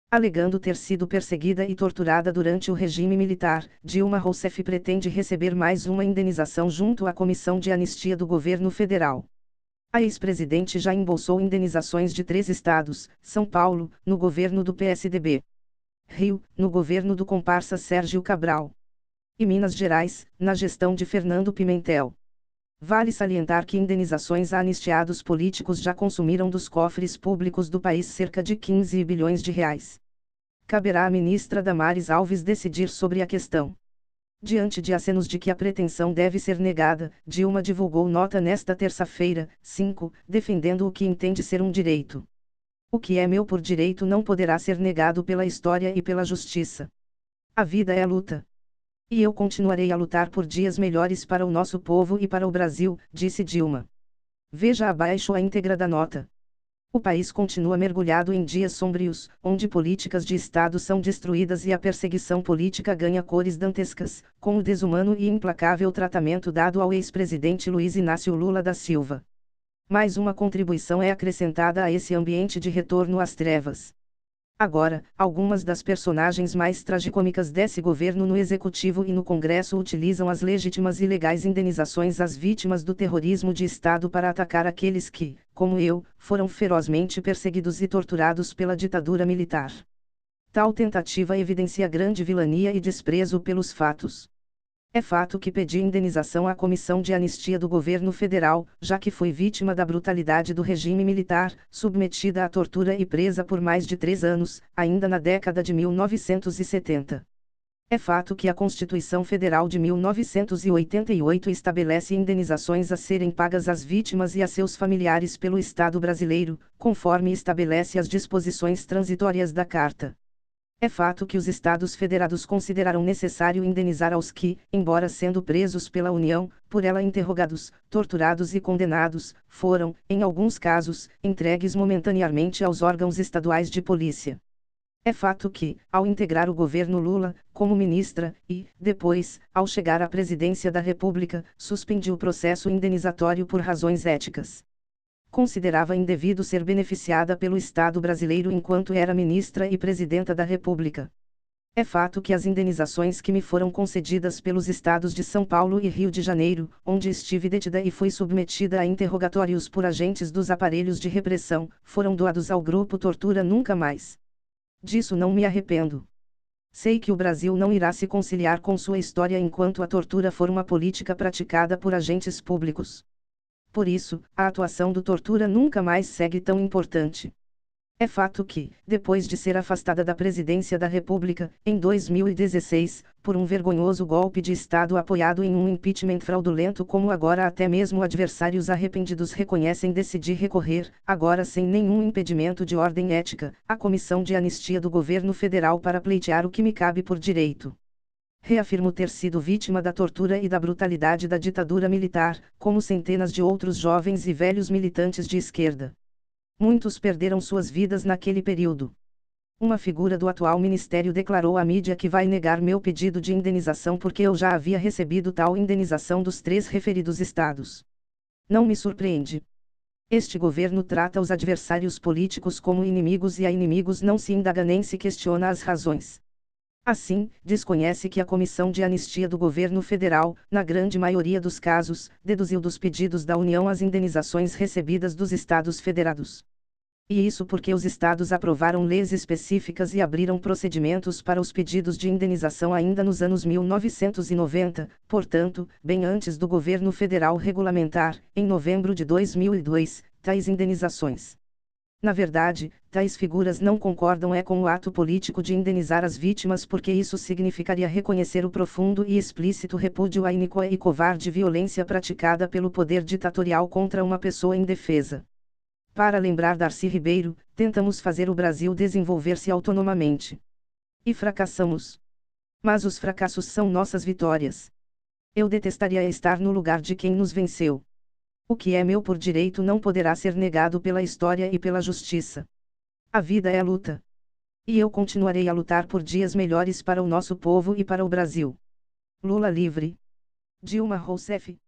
Alegando ter sido perseguida e torturada durante o regime militar, Dilma Rousseff pretende receber mais uma indenização junto à Comissão de Anistia do Governo Federal. A ex-presidente já embolsou indenizações de 3 estados: São Paulo, no governo do PSDB; Rio, no governo do comparsa Sérgio Cabral; e Minas Gerais, na gestão de Fernando Pimentel. Vale salientar que indenizações a anistiados políticos já consumiram dos cofres públicos do país cerca de 15 bilhões de reais. Caberá à ministra Damares Alves decidir sobre a questão. Diante de acenos de que a pretensão deve ser negada, Dilma divulgou nota nesta terça-feira, 5, defendendo o que entende ser um direito. O que é meu por direito não poderá ser negado pela história e pela justiça. A vida é luta. E eu continuarei a lutar por dias melhores para o nosso povo e para o Brasil, disse Dilma. Veja abaixo a íntegra da nota. O país continua mergulhado em dias sombrios, onde políticas de Estado são destruídas e a perseguição política ganha cores dantescas, com o desumano e implacável tratamento dado ao ex-presidente Luiz Inácio Lula da Silva. Mais uma contribuição é acrescentada a esse ambiente de retorno às trevas. Agora, algumas das personagens mais tragicômicas desse governo no Executivo e no Congresso utilizam as legítimas e legais indenizações às vítimas do terrorismo de Estado para atacar aqueles que, como eu, foram ferozmente perseguidos e torturados pela ditadura militar. Tal tentativa evidencia grande vilania e desprezo pelos fatos. É fato que pedi indenização à Comissão de Anistia do Governo Federal, já que fui vítima da brutalidade do regime militar, submetida à tortura e presa por mais de 3 anos, ainda na década de 1970. É fato que a Constituição Federal de 1988 estabelece indenizações a serem pagas às vítimas e a seus familiares pelo Estado brasileiro, conforme estabelece as disposições transitórias da Carta. É fato que os Estados Federados consideraram necessário indenizar aos que, embora sendo presos pela União, por ela interrogados, torturados e condenados, foram, em alguns casos, entregues momentaneamente aos órgãos estaduais de polícia. É fato que, ao integrar o governo Lula, como ministra, e, depois, ao chegar à presidência da República, suspendi o processo indenizatório por razões éticas. Considerava indevido ser beneficiada pelo Estado brasileiro enquanto era ministra e presidenta da República. É fato que as indenizações que me foram concedidas pelos estados de São Paulo e Rio de Janeiro, onde estive detida e fui submetida a interrogatórios por agentes dos aparelhos de repressão, foram doados ao grupo Tortura Nunca Mais. Disso não me arrependo. Sei que o Brasil não irá se conciliar com sua história enquanto a tortura for uma política praticada por agentes públicos. Por isso, a atuação do Tortura Nunca Mais segue tão importante. É fato que, depois de ser afastada da presidência da República, em 2016, por um vergonhoso golpe de Estado apoiado em um impeachment fraudulento como agora até mesmo adversários arrependidos reconhecem, decidi recorrer, agora sem nenhum impedimento de ordem ética, à Comissão de Anistia do Governo Federal para pleitear o que me cabe por direito. Reafirmo ter sido vítima da tortura e da brutalidade da ditadura militar, como centenas de outros jovens e velhos militantes de esquerda. Muitos perderam suas vidas naquele período. Uma figura do atual ministério declarou à mídia que vai negar meu pedido de indenização porque eu já havia recebido tal indenização dos 3 referidos estados. Não me surpreende. Este governo trata os adversários políticos como inimigos e a inimigos não se indaga nem se questiona as razões. Assim, desconhece que a Comissão de Anistia do Governo Federal, na grande maioria dos casos, deduziu dos pedidos da União as indenizações recebidas dos Estados Federados. E isso porque os Estados aprovaram leis específicas e abriram procedimentos para os pedidos de indenização ainda nos anos 1990, portanto, bem antes do governo federal regulamentar, em novembro de 2002, tais indenizações. Na verdade, tais figuras não concordam com o ato político de indenizar as vítimas porque isso significaria reconhecer o profundo e explícito repúdio à iníqua e covarde violência praticada pelo poder ditatorial contra uma pessoa indefesa. Para lembrar Darcy Ribeiro, tentamos fazer o Brasil desenvolver-se autonomamente. E fracassamos. Mas os fracassos são nossas vitórias. Eu detestaria estar no lugar de quem nos venceu. O que é meu por direito não poderá ser negado pela história e pela justiça. A vida é luta. E eu continuarei a lutar por dias melhores para o nosso povo e para o Brasil. Lula livre. Dilma Rousseff.